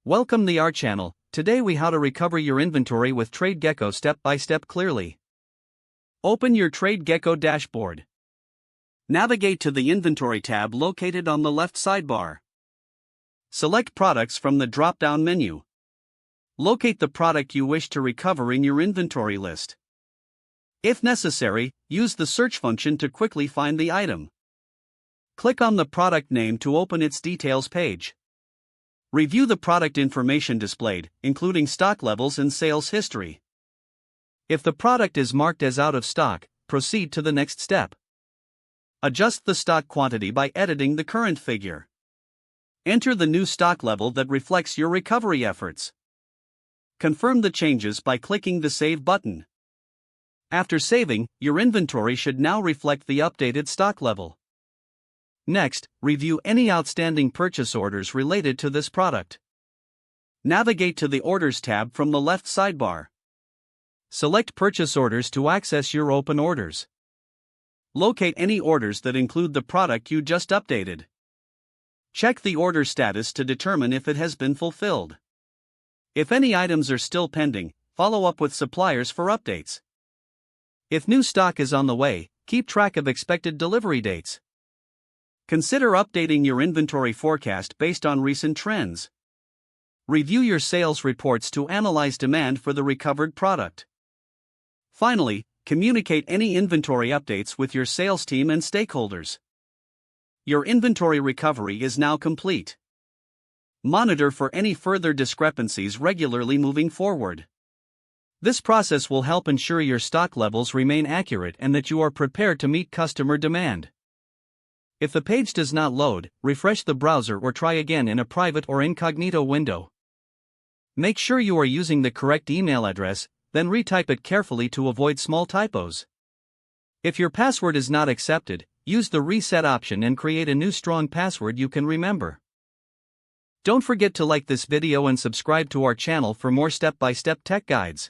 Welcome to our channel. Today we how to recover your inventory with TradeGecko step by step clearly. Open your TradeGecko dashboard. Navigate to the Inventory tab located on the left sidebar. Select Products from the drop-down menu. Locate the product you wish to recover in your inventory list. If necessary, use the search function to quickly find the item. Click on the product name to open its details page. Review the product information displayed, including stock levels and sales history. If the product is marked as out of stock, proceed to the next step. Adjust the stock quantity by editing the current figure. Enter the new stock level that reflects your recovery efforts. Confirm the changes by clicking the Save button. After saving, your inventory should now reflect the updated stock level. Next, review any outstanding purchase orders related to this product. Navigate to the Orders tab from the left sidebar. Select Purchase Orders to access your open orders. Locate any orders that include the product you just updated. Check the order status to determine if it has been fulfilled. If any items are still pending, follow up with suppliers for updates. If new stock is on the way, keep track of expected delivery dates. Consider updating your inventory forecast based on recent trends. Review your sales reports to analyze demand for the recovered product. Finally, communicate any inventory updates with your sales team and stakeholders. Your inventory recovery is now complete. Monitor for any further discrepancies regularly moving forward. This process will help ensure your stock levels remain accurate and that you are prepared to meet customer demand. If the page does not load, refresh the browser or try again in a private or incognito window. Make sure you are using the correct email address, then retype it carefully to avoid small typos. If your password is not accepted, use the reset option and create a new strong password you can remember. Don't forget to like this video and subscribe to our channel for more step-by-step tech guides.